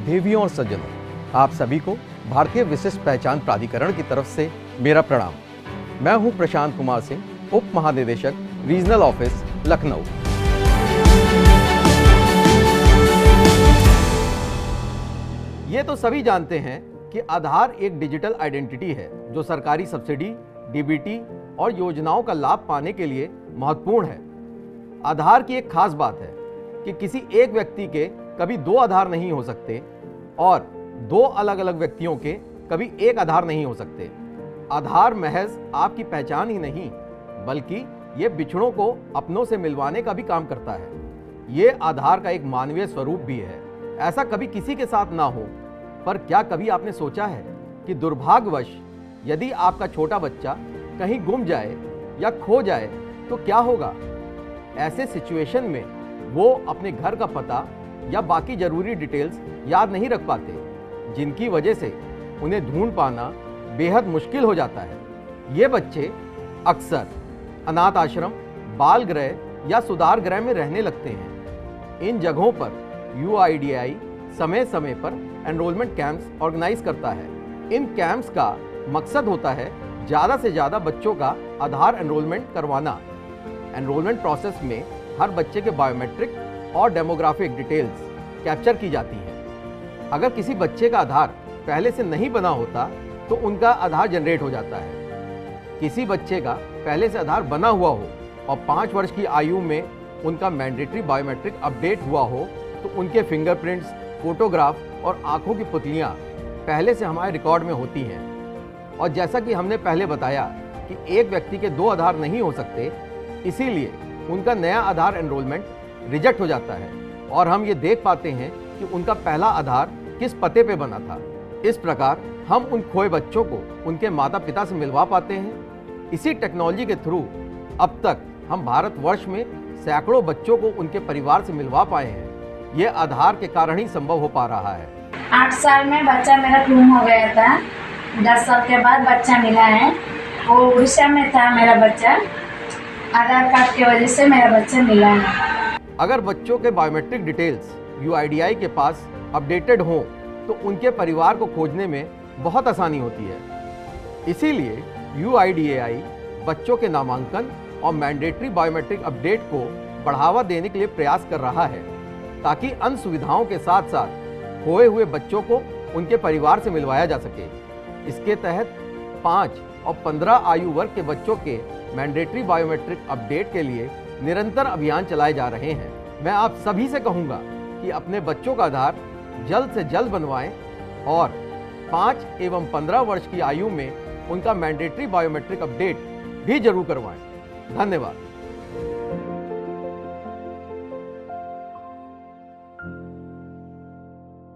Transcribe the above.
देवियों और सज्जनों, आप सभी को भारतीय विशिष्ट पहचान प्राधिकरण की तरफ से मेरा प्रणाम। मैं हूं प्रशांत कुमार सिंह, उप महानिदेशक रीजनल ऑफिस लखनऊ। ये तो सभी जानते हैं कि आधार एक डिजिटल आइडेंटिटी है जो सरकारी सब्सिडी, डीबीटी और योजनाओं का लाभ पाने के लिए महत्वपूर्ण है। आधार की एक खास बात है कि किसी एक व्यक्ति के कभी दो आधार नहीं हो सकते और दो अलग अलग व्यक्तियों के कभी एक आधार नहीं हो सकते। आधार महज आपकी पहचान ही नहीं, बल्कि ये बिछड़ों को अपनों से मिलवाने का भी काम करता है। ये आधार का एक मानवीय स्वरूप भी है। ऐसा कभी किसी के साथ ना हो, पर क्या कभी आपने सोचा है कि दुर्भाग्यवश यदि आपका छोटा बच्चा कहीं गुम जाए या खो जाए तो क्या होगा? ऐसे सिचुएशन में वो अपने घर का पता या बाकी जरूरी डिटेल्स याद नहीं रख पाते, जिनकी वजह से उन्हें ढूंढ पाना बेहद मुश्किल हो जाता है। ये बच्चे अक्सर अनाथ आश्रम, बाल गृह या सुधार गृह में रहने लगते हैं। इन जगहों पर UIDAI समय समय पर एनरोलमेंट कैंप्स ऑर्गेनाइज करता है। इन कैंप्स का मकसद होता है ज़्यादा से ज़्यादा बच्चों का आधार एनरोलमेंट करवाना। एनरोलमेंट प्रोसेस में हर बच्चे के बायोमेट्रिक और डेमोग्राफिक डिटेल्स कैप्चर की जाती हैं। अगर किसी बच्चे का आधार पहले से नहीं बना होता तो उनका आधार जनरेट हो जाता है। किसी बच्चे का पहले से आधार बना हुआ हो और 5 वर्ष की आयु में उनका मैंडेटरी बायोमेट्रिक अपडेट हुआ हो तो उनके फिंगरप्रिंट्स, फोटोग्राफ और आंखों की पुतलियां पहले से हमारे रिकॉर्ड में होती हैं। और जैसा कि हमने पहले बताया कि एक व्यक्ति के दो आधार नहीं हो सकते, इसीलिए उनका नया आधार एनरोलमेंट रिजेक्ट हो जाता है और हम ये देख पाते हैं कि उनका पहला आधार किस पते पे बना था। इस प्रकार हम उन खोए बच्चों को उनके माता पिता से मिलवा पाते हैं। इसी टेक्नोलॉजी के थ्रू अब तक हम भारतवर्ष में सैकड़ों बच्चों को उनके परिवार से मिलवा पाए हैं। ये आधार के कारण ही संभव हो पा रहा है। 8 साल में बच्चा मेरा गुम हो गया था। 10 साल के बाद बच्चा मिला है। वो उड़ीसा में था मेरा बच्चा। आधार कार्ड की वजह से मेरा बच्चा मिला है। अगर बच्चों के बायोमेट्रिक डिटेल्स UIDAI के पास अपडेटेड हों तो उनके परिवार को खोजने में बहुत आसानी होती है। इसीलिए UIDAI बच्चों के नामांकन और मैंडेटरी बायोमेट्रिक अपडेट को बढ़ावा देने के लिए प्रयास कर रहा है, ताकि अन्य सुविधाओं के साथ साथ खोए हुए बच्चों को उनके परिवार से मिलवाया जा सके। इसके तहत 5 और 15 आयु वर्ग के बच्चों के मैंडेटरी बायोमेट्रिक अपडेट के लिए निरंतर अभियान चलाए जा रहे हैं। मैं आप सभी से कहूंगा कि अपने बच्चों का आधार जल्द से जल्द बनवाएं और 5 एवं 15 वर्ष की आयु में उनका मैंडेटरी बायोमेट्रिक अपडेट भी जरूर करवाएं। धन्यवाद।